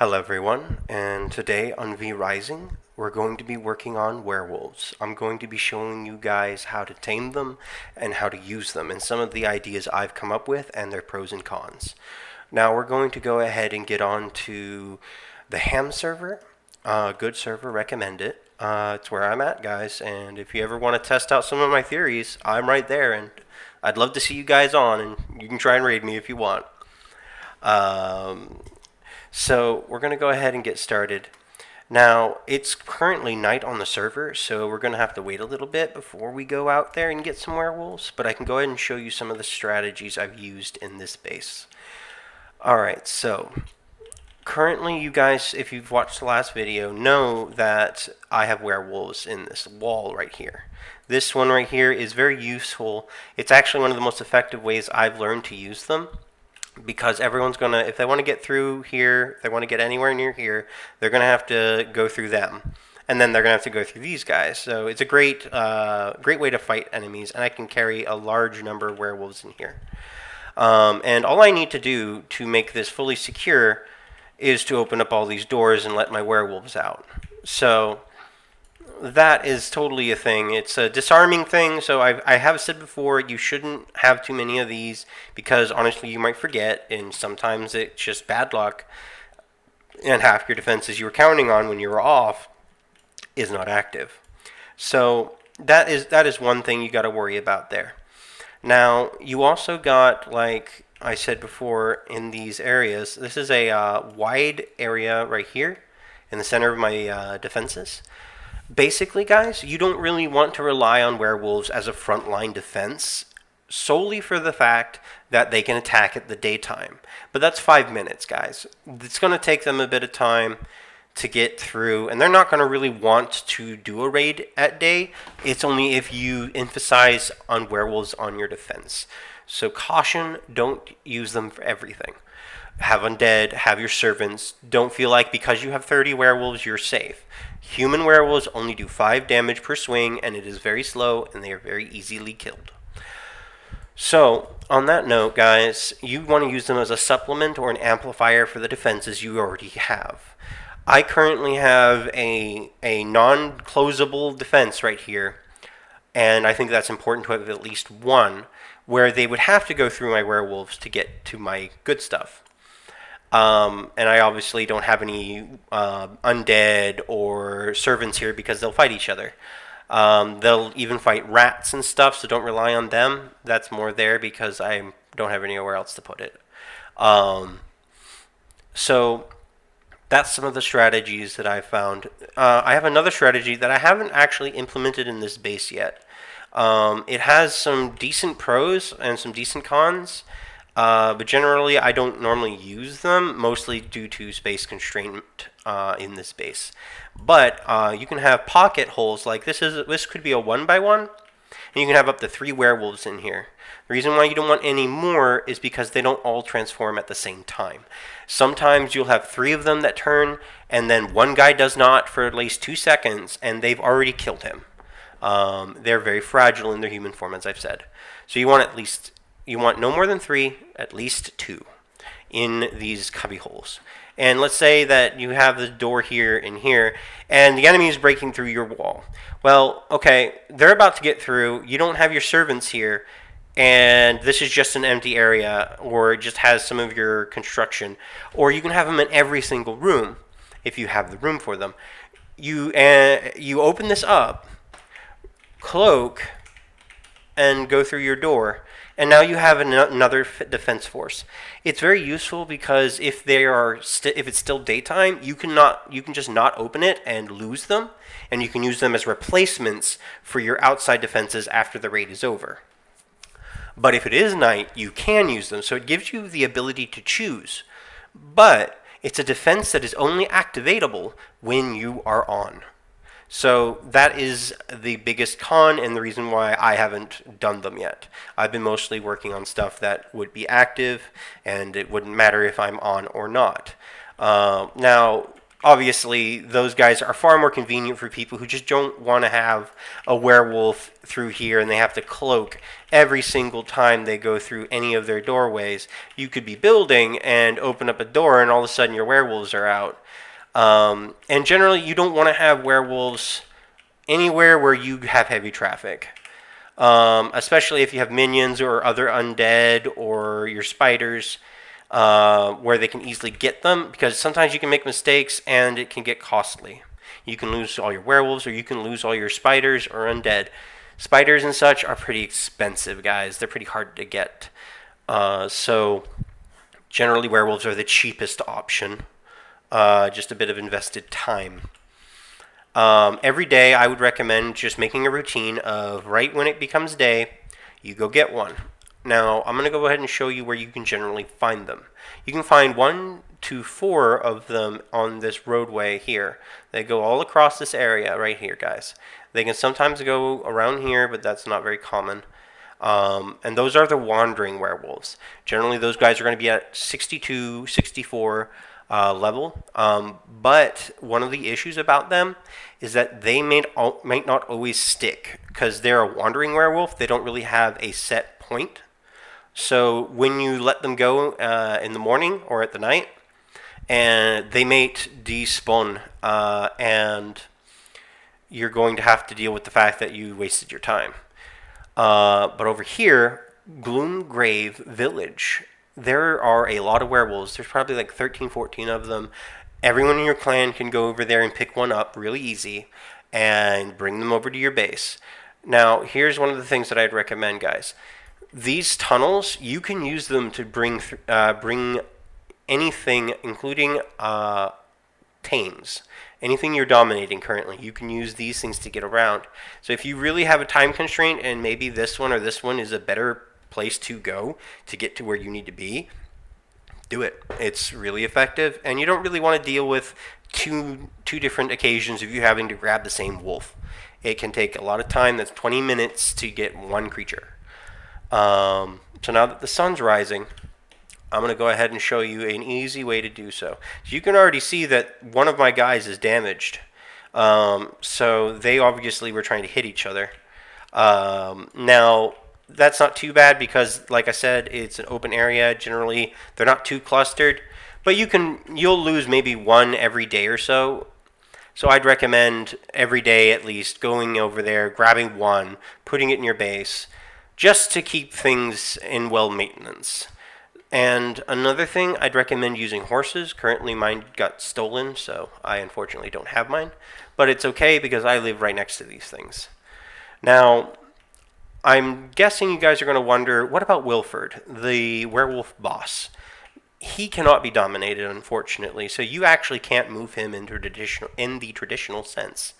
Hello everyone, and today on V Rising, we're going to be working on werewolves. I'm going to be showing you guys how to tame them and how to use them, and some of the ideas I've come up with and their pros and cons. Now we're going to go ahead and get on to the ham server. Good server, recommend it. It's where I'm at, guys, and if you ever want to test out some of my theories, I'm right there, and I'd love to see you guys on, and you can try and raid me if you want. Um, so we're going to go ahead and get started. Now, it's currently night on the server, so we're going to have to wait a little bit before we go out there and get some werewolves, but I can go ahead and show you some of the strategies I've used in this base. Alright, so currently you guys, if you've watched the last video, know that I have werewolves in this wall right here. This one right here is very useful. It's actually one of the most effective ways I've learned to use them, because everyone's going to, if they want to get through here, if they want to get anywhere near here, they're going to have to go through them. And then they're going to have to go through these guys. So it's a great way to fight enemies, and I can carry a large number of werewolves in here. And all I need to do to make this fully secure is to open up all these doors and let my werewolves out. So that is totally a thing. It's a disarming thing, so I have said before, you shouldn't have too many of these, because honestly you might forget, and sometimes it's just bad luck, and half your defenses you were counting on when you were off is not active. So that is one thing you got to worry about there. Now, you also got, like I said before, in these areas, this is a wide area right here in the center of my defenses. Basically, guys, you don't really want to rely on werewolves as a frontline defense solely for the fact that they can attack at the daytime. But that's 5 minutes, guys. It's going to take them a bit of time to get through, and they're not going to really want to do a raid at day. It's only if you emphasize on werewolves on your defense. So caution, don't use them for everything. Have undead, have your servants. Don't feel like because you have 30 werewolves, you're safe. Human werewolves only do 5 damage per swing, and it is very slow, and they are very easily killed. So, on that note, guys, you want to use them as a supplement or an amplifier for the defenses you already have. I currently have a non-closable defense right here, and I think that's important to have at least one, where they would have to go through my werewolves to get to my good stuff. And I obviously don't have any undead or servants here because they'll fight each other. They'll even fight rats and stuff, so don't rely on them. That's more there because I don't have anywhere else to put it. So that's some of the strategies that I've found. I have another strategy that I haven't actually implemented in this base yet. It has some decent pros and some decent cons. But generally, I don't normally use them, mostly due to space constraint in this base. But you can have pocket holes like this. This could be a 1x1, and you can have up to 3 werewolves in here. The reason why you don't want any more is because they don't all transform at the same time. Sometimes you'll have 3 of them that turn, and then one guy does not for at least 2 seconds, and they've already killed him. They're very fragile in their human form, as I've said. So you want no more than 3, at least 2, in these cubby holes. And let's say that you have the door here and here, and the enemy is breaking through your wall. Well, okay, they're about to get through. You don't have your servants here, and this is just an empty area, or it just has some of your construction. Or you can have them in every single room, if you have the room for them. You open this up, cloak, and go through your door. And now you have another defense force. It's very useful because if it's still daytime, you can just not open it and lose them, and you can use them as replacements for your outside defenses after the raid is over. But if it is night, you can use them, so it gives you the ability to choose. But it's a defense that is only activatable when you are on. So that is the biggest con and the reason why I haven't done them yet. I've been mostly working on stuff that would be active, and it wouldn't matter if I'm on or not. Now, obviously those guys are far more convenient for people who just don't want to have a werewolf through here and they have to cloak every single time they go through any of their doorways. You could be building and open up a door and all of a sudden your werewolves are out. And generally you don't want to have werewolves anywhere where you have heavy traffic. Especially if you have minions or other undead or your spiders, where they can easily get them, because sometimes you can make mistakes and it can get costly. You can lose all your werewolves or you can lose all your spiders or undead. Spiders and such are pretty expensive, guys. They're pretty hard to get. So generally werewolves are the cheapest option. Just a bit of invested time. Every day I would recommend just making a routine of right when it becomes day, you go get one. Now I'm going to go ahead and show you where you can generally find them. You can find 1 to 4 of them on this roadway here. They go all across this area right here, guys. They can sometimes go around here, but that's not very common. And those are the wandering werewolves. Generally those guys are going to be at 62, 64 level. But one of the issues about them is that they might not always stick, because they're a wandering werewolf. They don't really have a set point. So when you let them go in the morning or at the night, and they may despawn, and you're going to have to deal with the fact that you wasted your time. But over here, Gloomgrave Village, there are a lot of werewolves. There's probably like 13, 14 of them. Everyone in your clan can go over there and pick one up really easy and bring them over to your base. Now, here's one of the things that I'd recommend, guys. These tunnels, you can use them to bring anything, including tames. Anything you're dominating currently, you can use these things to get around. So if you really have a time constraint and maybe this one or this one is a better place to go to get to where you need to be, do it. It's really effective, and you don't really want to deal with two different occasions of you having to grab the same wolf. It can take a lot of time. That's 20 minutes to get one creature. So now that the sun's rising, I'm going to go ahead and show you an easy way to do so. So you can already see that one of my guys is damaged. So they obviously were trying to hit each other. Now, that's not too bad because, like I said, it's an open area. Generally, they're not too clustered. But you'll lose maybe one every day or so. So I'd recommend every day at least going over there, grabbing one, putting it in your base, just to keep things in well maintenance. And another thing, I'd recommend using horses. Currently mine got stolen, so I unfortunately don't have mine. But it's okay because I live right next to these things. Now, I'm guessing you guys are going to wonder, what about Wilford, the werewolf boss? He cannot be dominated, unfortunately, so you actually can't move him in the traditional sense.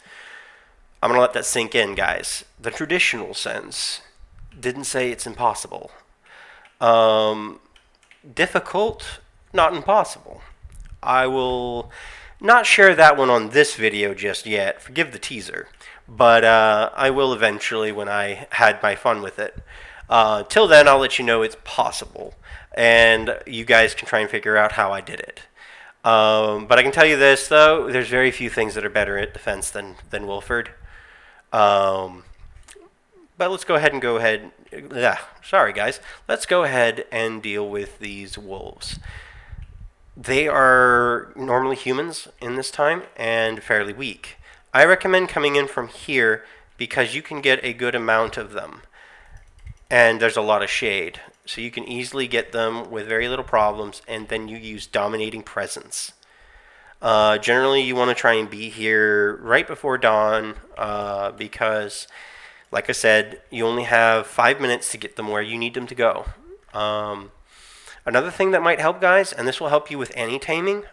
I'm going to let that sink in, guys. The traditional sense didn't say it's impossible. Difficult, not impossible. I will not share that one on this video just yet. Forgive the teaser. But I will eventually when I had my fun with it. Till then, I'll let you know it's possible. And you guys can try and figure out how I did it. But I can tell you this, though. There's very few things that are better at defense than Wilford. But let's go ahead. Sorry, guys. Let's go ahead and deal with these wolves. They are normally humans in this time and fairly weak. I recommend coming in from here because you can get a good amount of them. And there's a lot of shade. So you can easily get them with very little problems, and then you use dominating presence. Generally, you want to try and be here right before dawn because, like I said, you only have 5 minutes to get them where you need them to go. Another thing that might help, guys, and this will help you with any taming,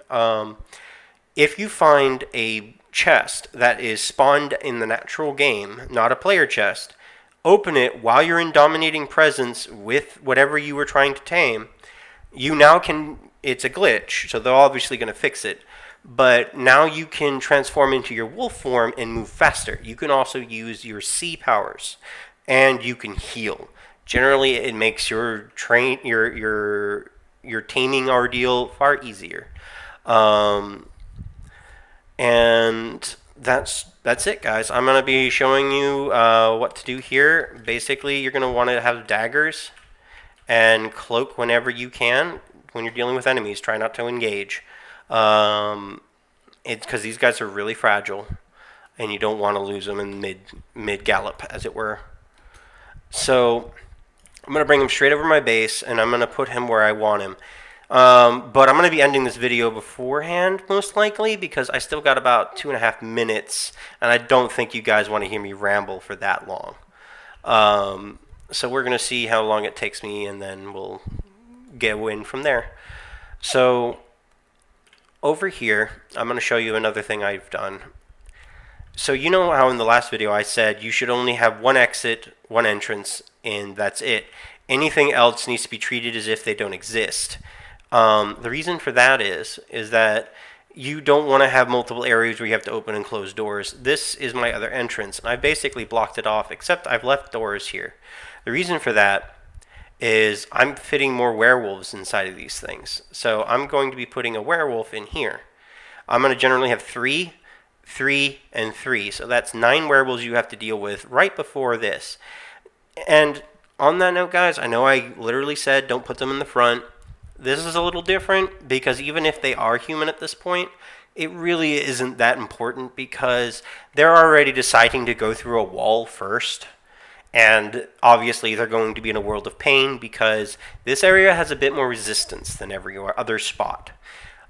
if you find a chest that is spawned in the natural game, not a player chest, open it while you're in dominating presence with whatever you were trying to tame. You now can, it's a glitch, so they're obviously going to fix it, but now you can transform into your wolf form and move faster. You can also use your C powers, and you can heal. Generally, it makes your taming ordeal far easier. And that's it, guys. I'm gonna be showing you what to do here. Basically, you're gonna want to have daggers and cloak whenever you can when you're dealing with enemies. Try not to engage. It's because these guys are really fragile, and you don't want to lose them in mid gallop, as it were. So I'm gonna bring him straight over my base, and I'm gonna put him where I want him. But I'm going to be ending this video beforehand, most likely, because I still got about 2.5 minutes, and I don't think you guys want to hear me ramble for that long. So we're going to see how long it takes me, and then we'll go in from there. So over here, I'm going to show you another thing I've done. So you know how in the last video I said you should only have one exit, one entrance, and that's it. Anything else needs to be treated as if they don't exist. The reason for that is that you don't want to have multiple areas where you have to open and close doors. This is my other entrance, and I basically blocked it off, except I've left doors here. The reason for that is I'm fitting more werewolves inside of these things. So I'm going to be putting a werewolf in here. I'm going to generally have 3, 3, and 3. So that's 9 werewolves you have to deal with right before this. And on that note, guys, I know I literally said don't put them in the front. This is a little different because even if they are human at this point, it really isn't that important because they're already deciding to go through a wall first. And obviously they're going to be in a world of pain because this area has a bit more resistance than every other spot.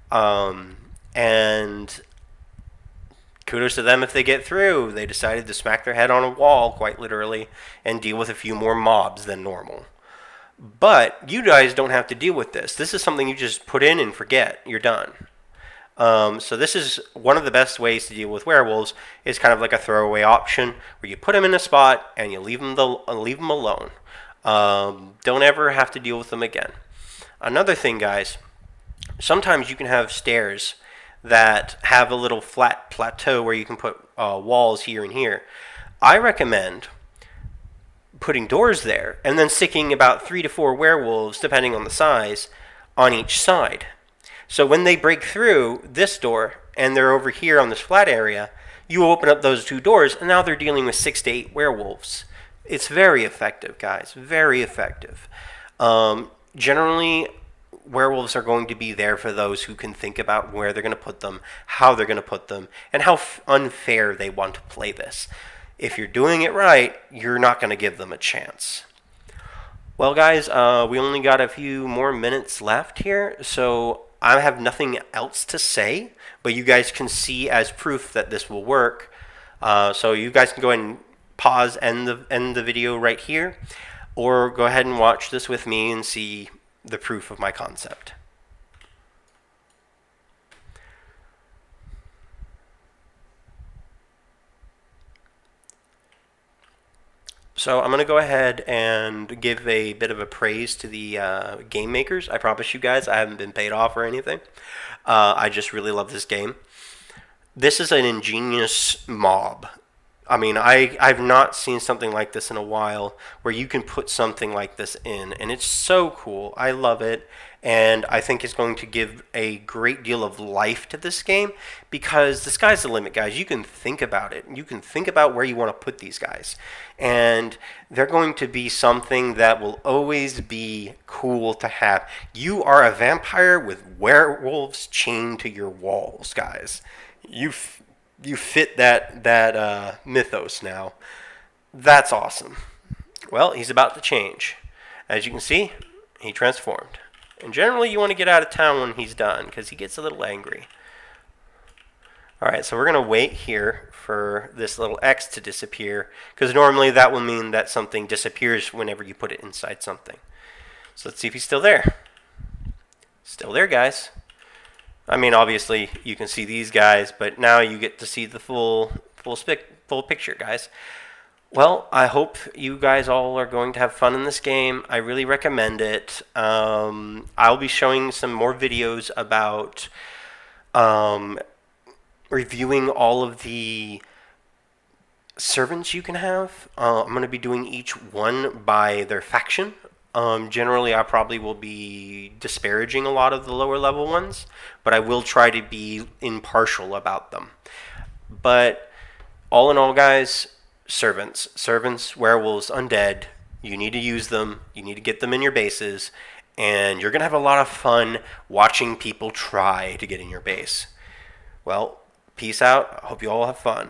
And kudos to them if they get through. They decided to smack their head on a wall, quite literally, and deal with a few more mobs than normal. But you guys don't have to deal with this. This is something you just put in and forget. You're done. So this is one of the best ways to deal with werewolves. It's kind of like a throwaway option where you put them in a spot and you leave them alone. Don't ever have to deal with them again. Another thing, guys, sometimes you can have stairs that have a little flat plateau where you can put walls here and here. I recommend putting doors there and then sticking about 3 to 4 werewolves, depending on the size, on each side. So when they break through this door and they're over here on this flat area, you open up those 2 doors and now they're dealing with 6 to 8 werewolves. It's very effective, guys. Very effective. Generally, werewolves are going to be there for those who can think about where they're going to put them, how they're going to put them, and how unfair they want to play this. If you're doing it right, you're not going to give them a chance. Well, guys, we only got a few more minutes left here, so I have nothing else to say, but you guys can see as proof that this will work. So you guys can go ahead and pause, end the video right here, or go ahead and watch this with me and see the proof of my concept. So I'm going to go ahead and give a bit of a praise to the game makers. I promise you guys I haven't been paid off or anything. I just really love this game. This is an ingenious mob. I mean, I've not seen something like this in a while where you can put something like this in, and it's so cool. I love it, and I think it's going to give a great deal of life to this game because the sky's the limit, guys. You can think about it. You can think about where you want to put these guys, and they're going to be something that will always be cool to have. You are a vampire with werewolves chained to your walls, guys. You fit that mythos now. That's awesome. Well, he's about to change. As you can see, he transformed. And generally you want to get out of town when he's done because he gets a little angry. Alright, so we're going to wait here for this little X to disappear because normally that will mean that something disappears whenever you put it inside something. So let's see if he's still there. Still there, guys. I mean, obviously, you can see these guys, but now you get to see the full picture, guys. Well, I hope you guys all are going to have fun in this game. I really recommend it. I'll be showing some more videos about reviewing all of the servants you can have. I'm going to be doing each one by their faction. Generally, I probably will be disparaging a lot of the lower level ones, but I will try to be impartial about them. But all in all, guys, servants, werewolves, undead, you need to use them. You need to get them in your bases, and you're going to have a lot of fun watching people try to get in your base. Well, peace out. I hope you all have fun.